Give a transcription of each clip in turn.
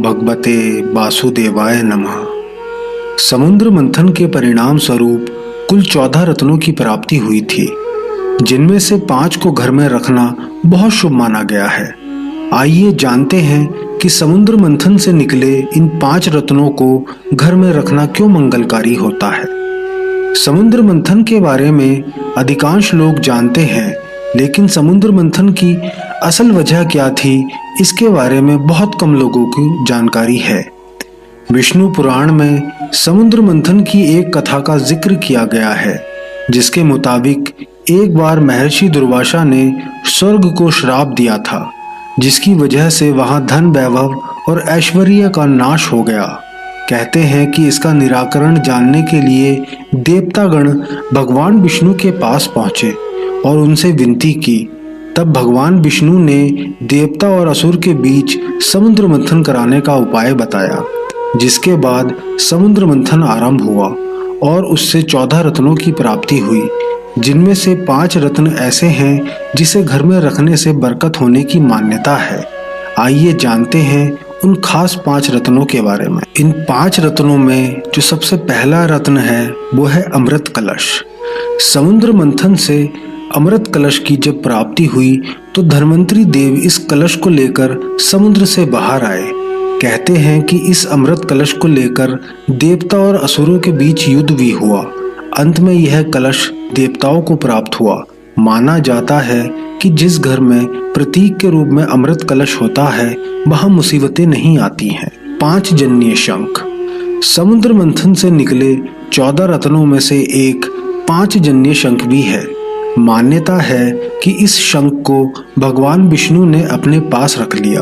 भगवते वासुदेवाय नमः। समुद्र मंथन के परिणाम स्वरूप कुल 14 रत्नों की प्राप्ति हुई थी, जिनमें से 5 को घर में रखना बहुत शुभ माना गया है। आइए जानते हैं कि समुद्र मंथन से निकले इन 5 रत्नों को घर में रखना क्यों मंगलकारी होता है। समुद्र मंथन के बारे में अधिकांश लोग जानते हैं, लेकिन समुद्र मंथन की असल वजह क्या थी, इसके बारे में बहुत कम लोगों को जानकारी है। विष्णु पुराण में समुद्र मंथन की एक कथा का जिक्र किया गया है, जिसके मुताबिक एक बार महर्षि दुर्वासा ने स्वर्ग को श्राप दिया था, जिसकी वजह से वहां धन वैभव और ऐश्वर्य का नाश हो गया। कहते हैं कि इसका निराकरण जानने के लिए देवतागण भगवान विष्णु के पास पहुंचे और उनसे विनती की। तब भगवान विष्णु ने देवता और असुर के बीच समुद्र मंथन कराने का उपाय बताया, जिसके बाद समुद्र मंथन आरंभ हुआ और उससे 14 रत्नों की प्राप्ति हुई, जिनमें से 5 रत्न ऐसे हैं जिसे घर में रखने से बरकत होने की मान्यता है। आइए जानते हैं उन खास 5 रत्नों के बारे में। इन 5 रत्नों में जो सबसे पहला रत्न है वो है अमृत कलश। समुद्र मंथन से अमृत कलश की जब प्राप्ति हुई तो धन्वंतरी देव इस कलश को लेकर समुद्र से बाहर आए। कहते हैं कि इस अमृत कलश को लेकर देवता और असुरों के बीच युद्ध भी हुआ। अंत में यह कलश देवताओं को प्राप्त हुआ। माना जाता है कि जिस घर में प्रतीक के रूप में अमृत कलश होता है वहां मुसीबतें नहीं आती हैं। 5 जन्य शंख। समुद्र मंथन से निकले 14 रत्नों में से एक 5 जन्य शंख भी है। मान्यता है कि इस शंख को भगवान विष्णु ने अपने पास रख लिया।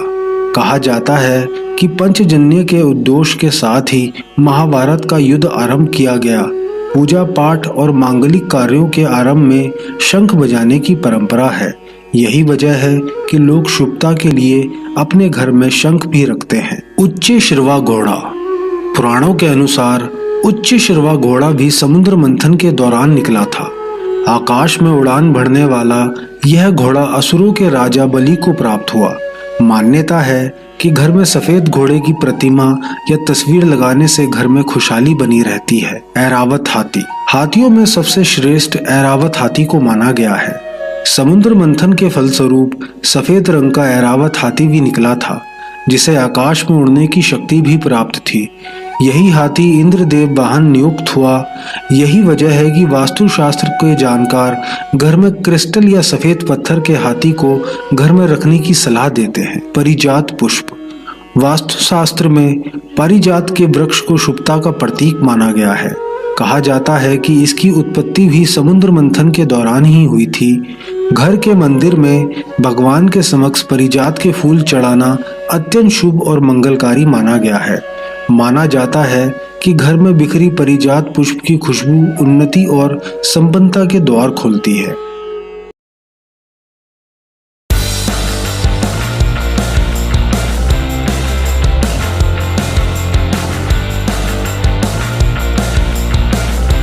कहा जाता है कि पंचजन्य के उद्देश्य के साथ ही महाभारत का युद्ध आरंभ किया गया। पूजा पाठ और मांगलिक कार्यों के आरंभ में शंख बजाने की परंपरा है। यही वजह है कि लोग शुभता के लिए अपने घर में शंख भी रखते हैं। उच्च शिरवा घोड़ा। पुराणों के अनुसार उच्च शिरवा घोड़ा भी समुद्र मंथन के दौरान निकला था। आकाश में उड़ान भरने वाला यह घोड़ा असुरों के राजा बलि को प्राप्त हुआ। मान्यता है कि घर में सफेद घोड़े की प्रतिमा या तस्वीर लगाने से घर में खुशहाली बनी रहती है। ऐरावत हाथी। हाथियों में सबसे श्रेष्ठ ऐरावत हाथी को माना गया है। समुद्र मंथन के फलस्वरूप सफेद रंग का ऐरावत हाथी भी निकला था, जिसे आकाश में उड़ने की शक्ति भी प्राप्त थी। यही हाथी इंद्रदेव वाहन नियुक्त हुआ। यही वजह है कि वास्तुशास्त्र के जानकार घर में क्रिस्टल या सफेद पत्थर के हाथी को घर में रखने की सलाह देते हैं। पारिजात पुष्प। वास्तुशास्त्र में पारिजात के वृक्ष को शुभता का प्रतीक माना गया है। कहा जाता है कि इसकी उत्पत्ति भी समुद्र मंथन के दौरान ही हुई थी। घर के मंदिर में भगवान के समक्ष पारिजात के फूल चढ़ाना अत्यंत शुभ और मंगलकारी माना गया है। माना जाता है कि घर में बिखरी पारिजात पुष्प की खुशबू उन्नति और संपन्नता के द्वार खोलती है।